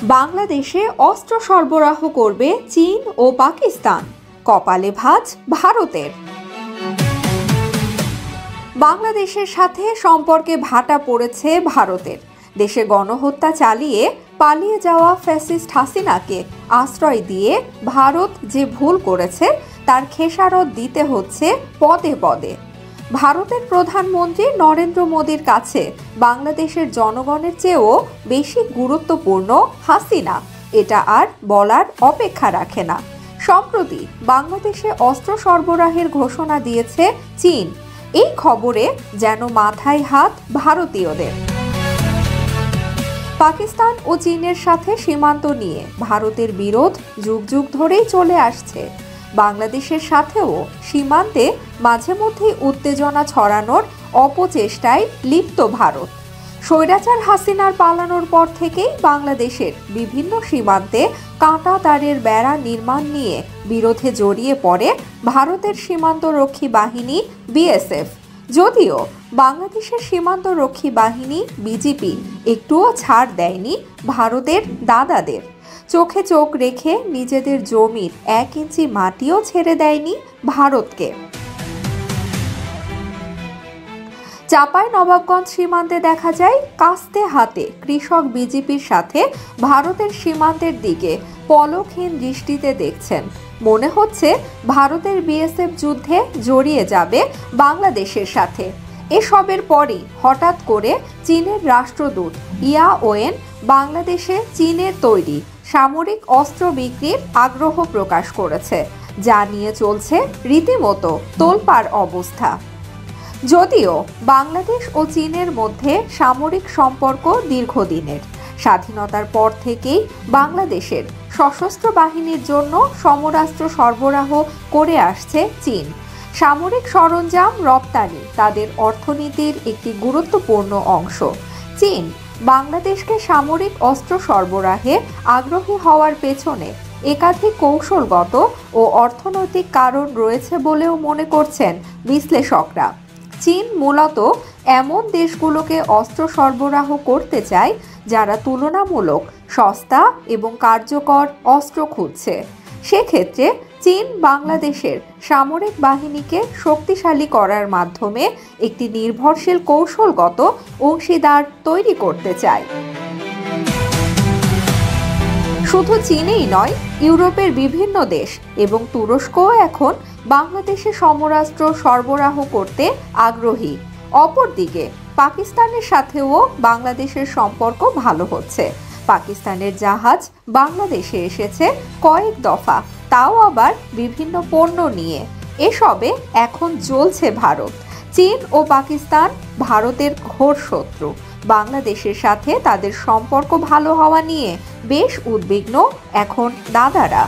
বাংলাদেশে অস্ত্র সরবরাহ করবে চীন ও পাকিস্তান, কপালে ভাঁজ ভারতের। বাংলাদেশের সাথে সম্পর্কে ভাটা পড়েছে ভারতের। দেশে গণহত্যা চালিয়ে পালিয়ে যাওয়া ফ্যাসিস্ট হাসিনাকে আশ্রয় দিয়ে ভারত যে ভুল করেছে তার খেসারত দিতে হচ্ছে পদে পদে। ভারতের প্রধানমন্ত্রী নরেন্দ্র মোদীর কাছে বাংলাদেশের জনগণের চেয়েও বেশি গুরুত্বপূর্ণ হাসিনা, এটা আর বলার অপেক্ষা রাখে না। সম্প্রতি বাংলাদেশে অস্ত্র সরবরাহের ঘোষণা দিয়েছে চীন। এই খবরে যেন মাথায় হাত ভারতীয়দের। পাকিস্তান ও চীনের সাথে সীমান্ত নিয়ে ভারতের বিরোধ যুগ যুগ ধরেই চলে আসছে। বাংলাদেশের সাথেও সীমান্তে মাঝে মধ্যেই উত্তেজনা ছড়ানোর অপচেষ্টায় লিপ্ত ভারত। স্বৈরাচার হাসিনার পালানোর পর থেকেই বাংলাদেশের বিভিন্ন সীমান্তে কাঁটাতারের বেড়া নির্মাণ নিয়ে বিরোধে জড়িয়ে পড়ে ভারতের সীমান্তরক্ষী বাহিনী বিএসএফ। যদিও বাংলাদেশের সীমান্তরক্ষী বাহিনী বিজিপি একটুও ছাড় দেয়নি ভারতের দাদাদের। চোখে চোখ রেখে নিজেদের জমির 1 ইঞ্চি মাটিও ছেড়ে দেয়নি ভারতকে। চাঁপাইনবাবগঞ্জ সীমান্তে দেখা যায় কাস্তে হাতে কৃষক বিজেপির সাথে ভারতের সীমান্তের দিকে পলকহীন দৃষ্টিতে দেখছেন। মনে হচ্ছে ভারতের বিএসএফ যুদ্ধে জড়িয়ে যাবে বাংলাদেশের সাথে। এসবের পরই হঠাৎ করে চীনের রাষ্ট্রদূত ইয়াওয়েন বাংলাদেশে চীনের তৈরি সামরিক অস্ত্র বিক্রির আগ্রহ প্রকাশ করেছে, যা নিয়ে চলছে রীতিমতো তোলপাড় অবস্থা। যদিও বাংলাদেশ ও চীনের মধ্যে সামরিক সম্পর্ক দীর্ঘদিনের। স্বাধীনতার পর থেকেই বাংলাদেশের সশস্ত্র বাহিনীর জন্য সমরাস্ত্র সরবরাহ করে আসছে চীন। সামরিক সরঞ্জাম রপ্তানি তাদের অর্থনীতির একটি গুরুত্বপূর্ণ অংশ। চীন বাংলাদেশকে সামরিক অস্ত্র সরবরাহে আগ্রহী হওয়ার পেছনে একাধিক কৌশলগত ও অর্থনৈতিক কারণ রয়েছে বলেও মনে করছেন বিশ্লেষকরা। চীন মূলত এমন দেশগুলোকে অস্ত্র সরবরাহ করতে চায় যারা তুলনামূলক সস্তা এবং কার্যকর অস্ত্র খুঁজছে। সেক্ষেত্রে চীন বাংলাদেশের সামরিক বাহিনীকে শক্তিশালী করার মাধ্যমে একটি নির্ভরশীল কৌশলগত অংশীদার তৈরি করতে চায়। শুধু চীনেই নয়, ইউরোপের বিভিন্ন দেশ এবং তুরস্কও এখন বাংলাদেশে সমরাস্ত্র সরবরাহ করতে আগ্রহী। অপরদিকে পাকিস্তানের সাথেও বাংলাদেশের সম্পর্ক ভালো হচ্ছে। পাকিস্তানের জাহাজ বাংলাদেশে এসেছে কয়েক দফা, তাও আবার বিভিন্ন পণ্য নিয়ে। এসবে এখন জ্বলছে ভারত। চীন ও পাকিস্তান ভারতের ঘোর শত্রু। বাংলাদেশের সাথে তাদের সম্পর্ক ভালো হওয়া নিয়ে বেশ উদ্বিগ্ন এখন দাদারা।